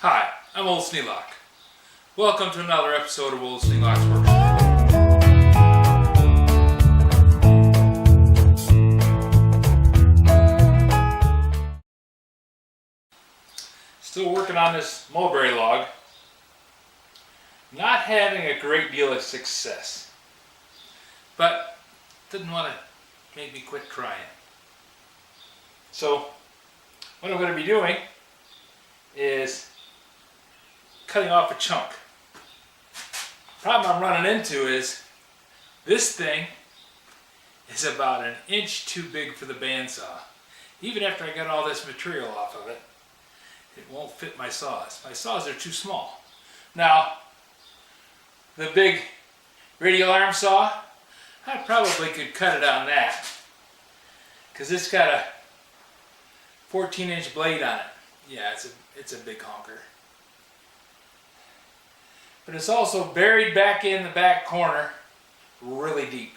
Hi, I'm Old Sneelock. Welcome to another episode of Old Sneelock's Workshop. Still working on this mulberry log. Not having a great deal of success. But didn't want to make me quit trying. So what I'm going to be doing is cutting off a chunk. Problem I'm running into is this thing is about an inch too big for the bandsaw. Even after I got all this material off of it, it won't fit my saws. My saws are too small. Now, the big radial arm saw, I probably could cut it on that because it's got a 14-inch blade on it. Yeah, it's a big honker. But it's also buried back in the back corner really deep.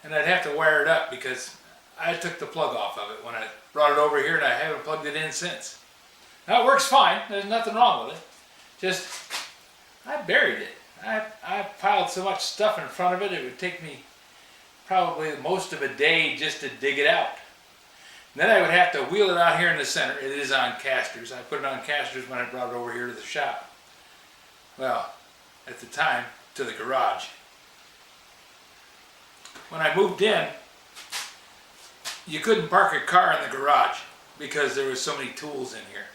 And I'd have to wire it up because I took the plug off of it when I brought it over here and I haven't plugged it in since. Now it works fine, there's nothing wrong with it. Just, I buried it. I piled so much stuff in front of it, it would take me probably most of a day just to dig it out. And then I would have to wheel it out here in the center. It is on casters. I put it on casters when I brought it over here to the shop. Well, at the time, to the garage. When I moved in, you couldn't park a car in the garage because there was so many tools in here.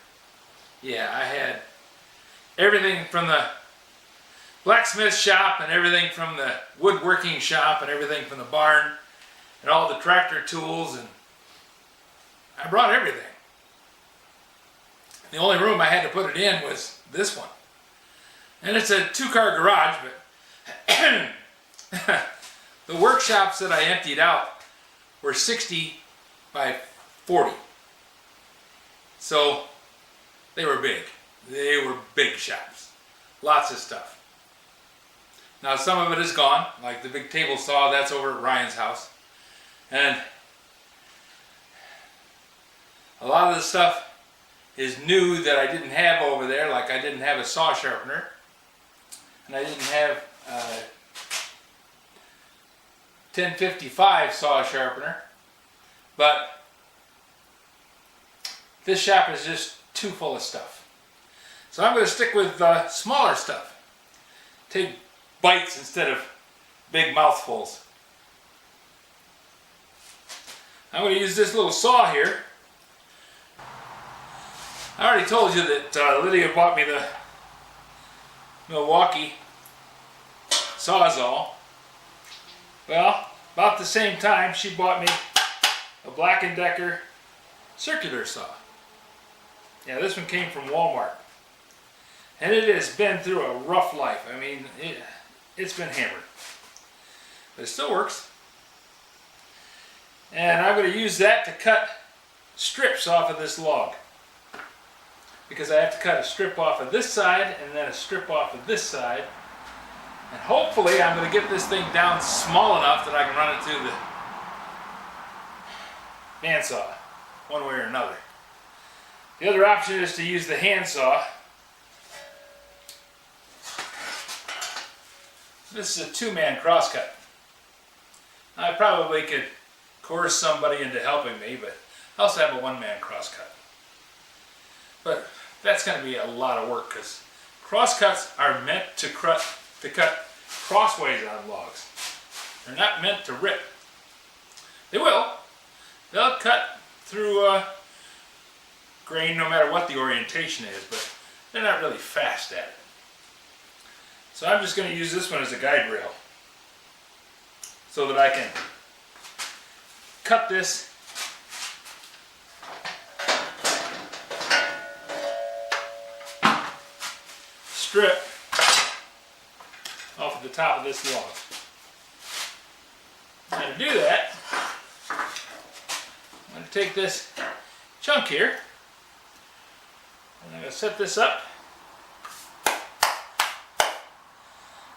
Yeah, I had everything from the blacksmith shop and everything from the woodworking shop and everything from the barn and all the tractor tools, and I brought everything. The only room I had to put it in was this one. And it's a two-car garage, but the workshops that I emptied out were 60 by 40. So they were big. They were big shops. Lots of stuff. Now some of it is gone, like the big table saw, that's over at Ryan's house. And a lot of the stuff is new that I didn't have over there, like I didn't have a saw sharpener. And I didn't have a 1055 saw sharpener. But this shop is just too full of stuff. So I'm going to stick with smaller stuff. Take bites instead of big mouthfuls. I'm going to use this little saw here. I already told you that Lydia bought me the Milwaukee Sawzall. Well, about the same time she bought me a Black & Decker circular saw. Yeah, this one came from Walmart. And it has been through a rough life. I mean, it's been hammered. But it still works. And I'm going to use that to cut strips off of this log. Because I have to cut a strip off of this side and then a strip off of this side. And hopefully I'm going to get this thing down small enough that I can run it through the bandsaw, one way or another. The other option is to use the handsaw. This is a two-man crosscut. I probably could coerce somebody into helping me, but I also have a one-man crosscut. But that's going to be a lot of work because crosscuts are meant to cut crossways on logs. They're not meant to rip. They will. They'll cut through grain no matter what the orientation is, but they're not really fast at it. So I'm just going to use this one as a guide rail so that I can cut this strip off of the top of this log. Now to do that, I'm going to take this chunk here and I'm going to set this up.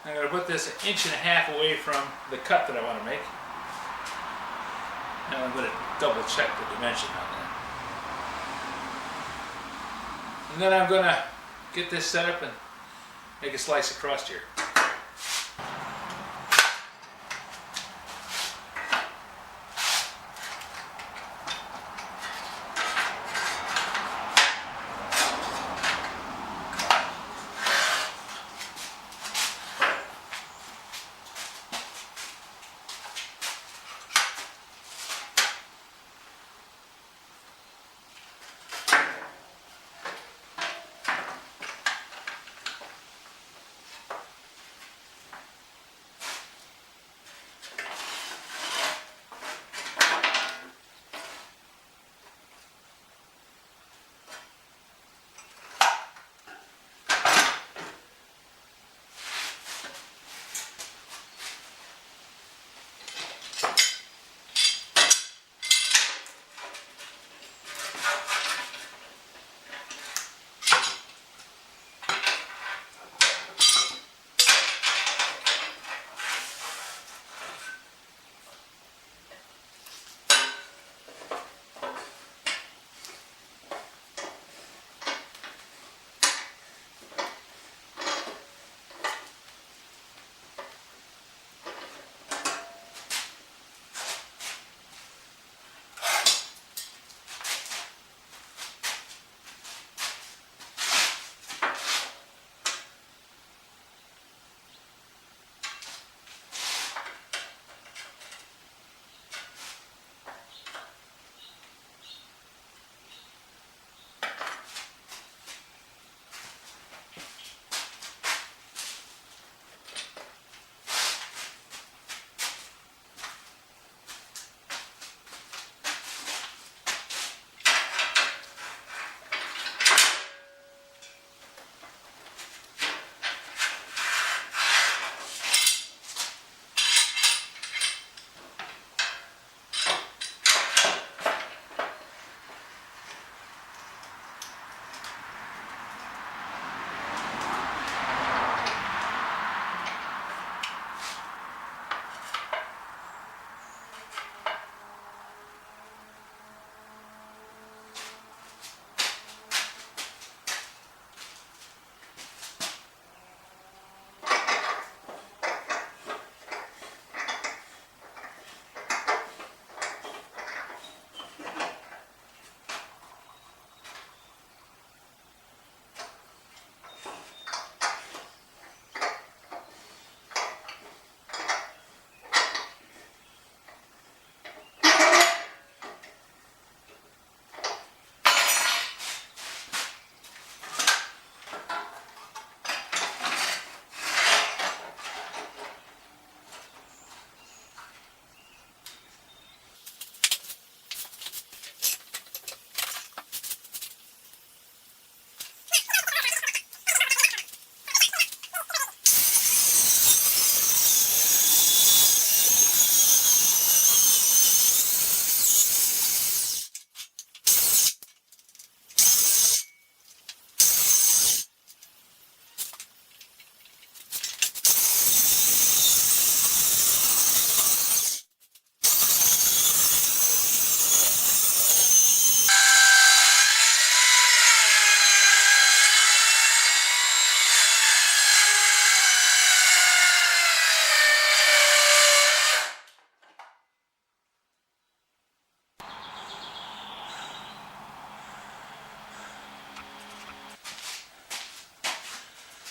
I'm going to put this 1.5 inches away from the cut that I want to make. And I'm going to double check the dimension on that. And then I'm going to get this set up and make a slice across here.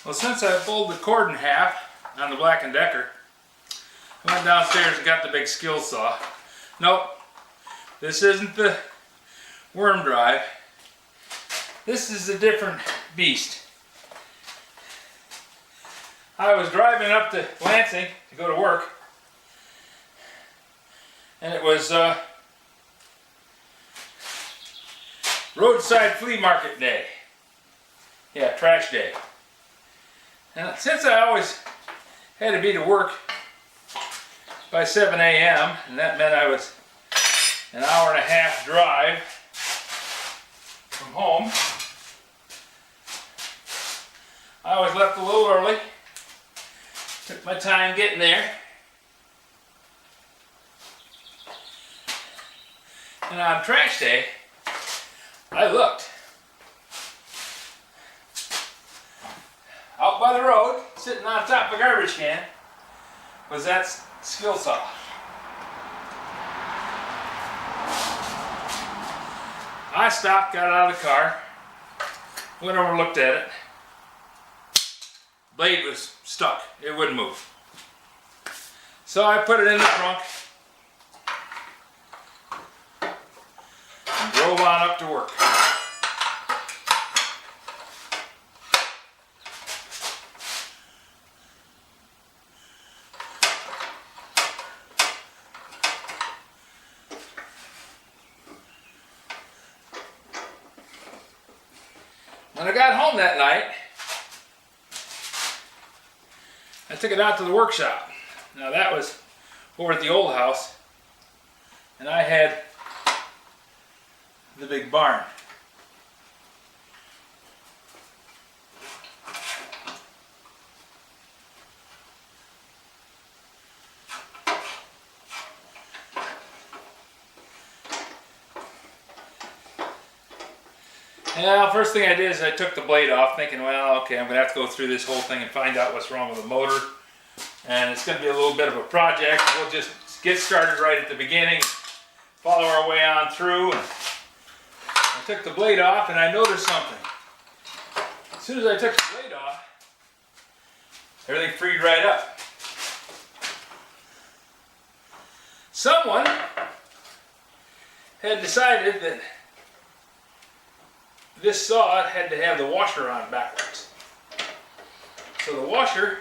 Well, since I pulled the cord in half on the Black & Decker, I went downstairs and got the big skill saw. Nope, this isn't the worm drive. This is a different beast. I was driving up to Lansing to go to work, and it was roadside flea market day. Yeah, trash day. And since I always had to be to work by 7 a.m., and that meant I was an hour and a half drive from home, I always left a little early, took my time getting there, and on trash day, I looked. by the road, sitting on top of a garbage can, was that skill saw. I stopped, got out of the car, went over and looked at it. Blade was stuck, it wouldn't move. So I put it in the trunk and drove on up to work. When I got home that night, I took it out to the workshop. Now that was over at the old house, and I had the big barn. Well, first thing I did is I took the blade off, thinking, well, okay, I'm going to have to go through this whole thing and find out what's wrong with the motor. And it's going to be a little bit of a project. We'll just get started right at the beginning, follow our way on through. And I took the blade off and I noticed something. As soon as I took the blade off, everything freed right up. Someone had decided that this saw had to have the washer on backwards. So the washer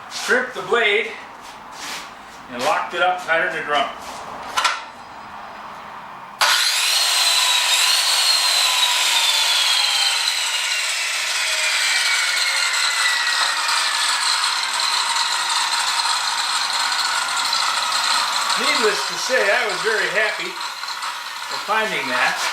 stripped the blade and locked it up tighter than a drum. Needless to say, I was very happy for finding that.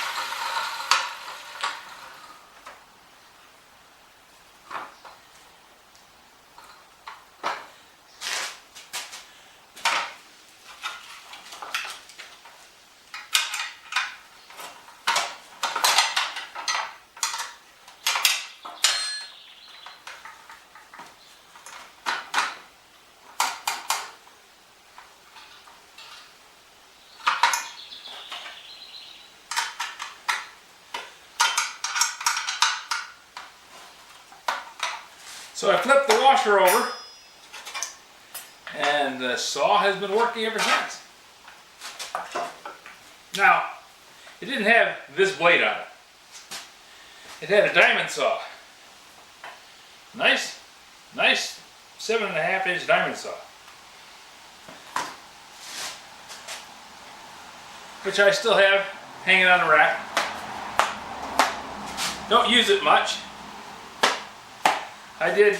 So I flipped the washer over, and the saw has been working ever since. Now, it didn't have this blade on it. It had a diamond saw. Nice 7.5 inch diamond saw. Which I still have hanging on a rack. Don't use it much. I did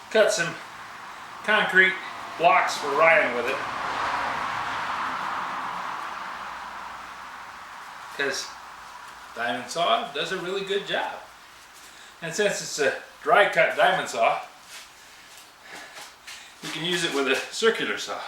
cut some concrete blocks for Ryan with it, because diamond saw does a really good job. And since it's a dry cut diamond saw, you can use it with a circular saw.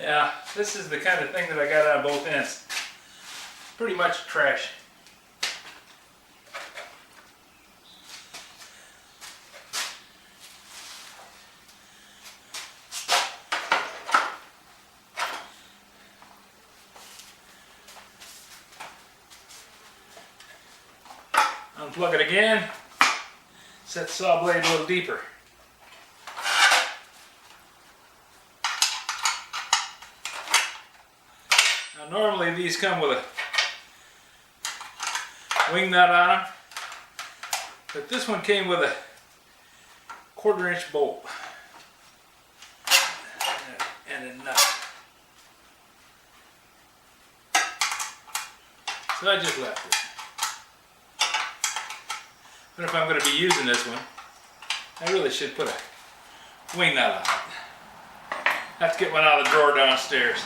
Yeah, this is the kind of thing that I got on both ends. Pretty much trash. Unplug it again. Set the saw blade a little deeper. Now normally these come with a wing nut on them, but this one came with a 1/4 inch bolt and a nut. So I just left it. But if I'm going to be using this one, I really should put a wing nut on it. I have to get one out of the drawer downstairs.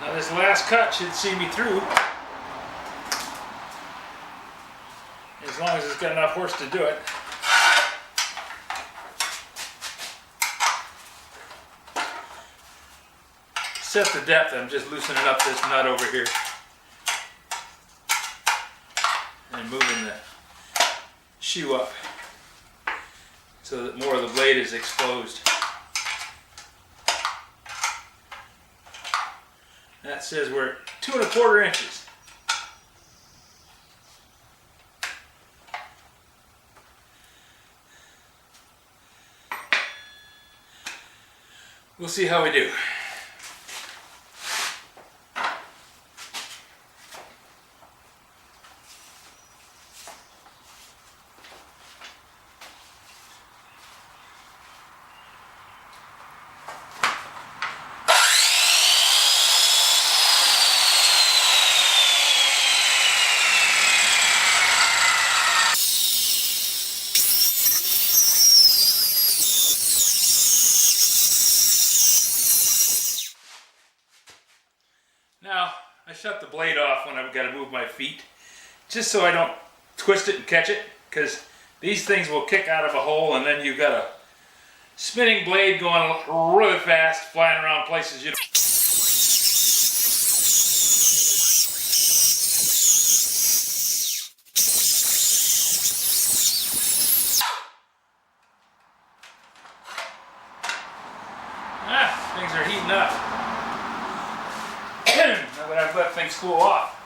Now this last cut should see me through, as long as it's got enough force to do it. Set the depth, I'm just loosening up this nut over here and moving the shoe up so that more of the blade is exposed. That says we're at 2 1/4 inches. We'll see how we do. Now, I shut the blade off when I've got to move my feet, just so I don't twist it and catch it, because these things will kick out of a hole and then you've got a spinning blade going really fast, flying around places you don't. Things are heating up. Now that I've let things cool off.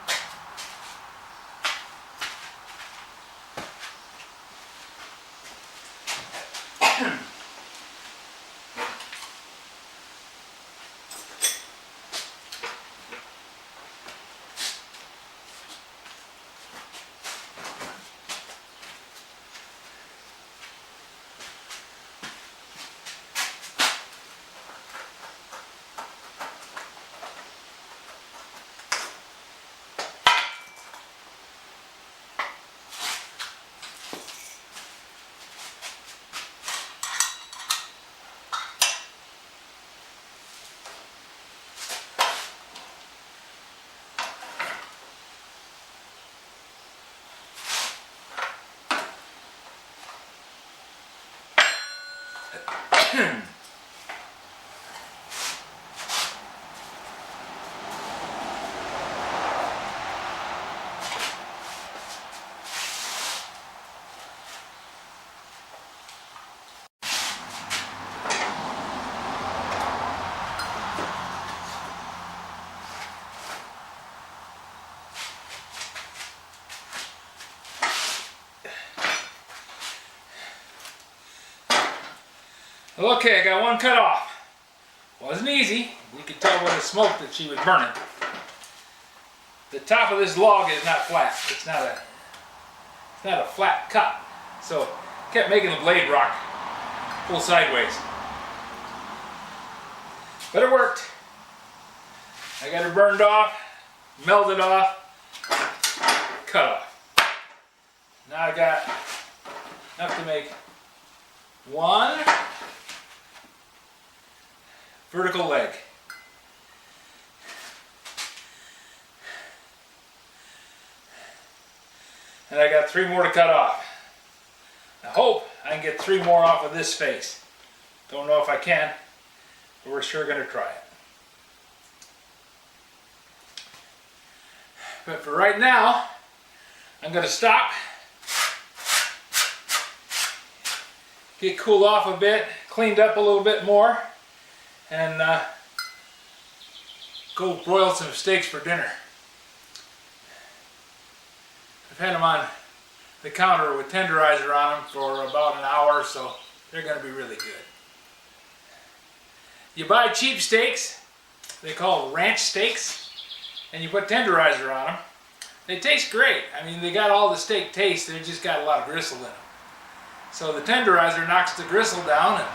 Okay, I got one cut off. Wasn't easy. You could tell by the smoke that she was burning. The top of this log is not flat. It's not a flat cut. So it kept making the blade rock pull sideways. But it worked. I got it burned off, melted off, cut off. Now I got enough to make one vertical leg. And I got 3 more to cut off. I hope I can get 3 more off of this face. Don't know if I can, but we're sure going to try it. But for right now, I'm going to stop, get cooled off a bit, cleaned up a little bit more, and go broil some steaks for dinner. I've had them on the counter with tenderizer on them for about an hour, so they're going to be really good. You buy cheap steaks, they call ranch steaks, and you put tenderizer on them. They taste great. I mean, they got all the steak taste, they just got a lot of gristle in them. So the tenderizer knocks the gristle down, and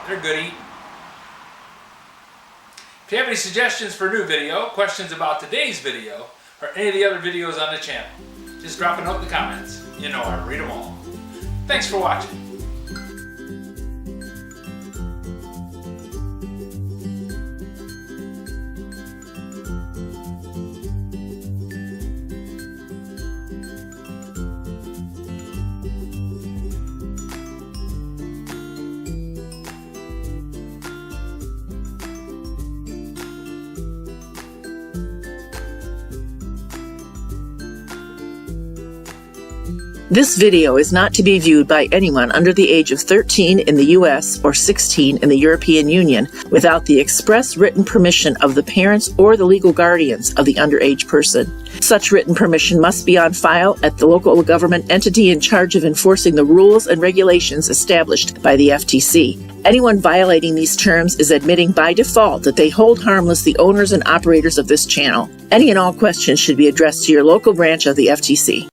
they're good eating. If you have any suggestions for a new video, questions about today's video, or any of the other videos on the channel, just drop a note in the comments. You know I read them all. Thanks for watching. This video is not to be viewed by anyone under the age of 13 in the U.S. or 16 in the European Union without the express written permission of the parents or the legal guardians of the underage person. Such written permission must be on file at the local government entity in charge of enforcing the rules and regulations established by the FTC. Anyone violating these terms is admitting by default that they hold harmless the owners and operators of this channel. Any and all questions should be addressed to your local branch of the FTC.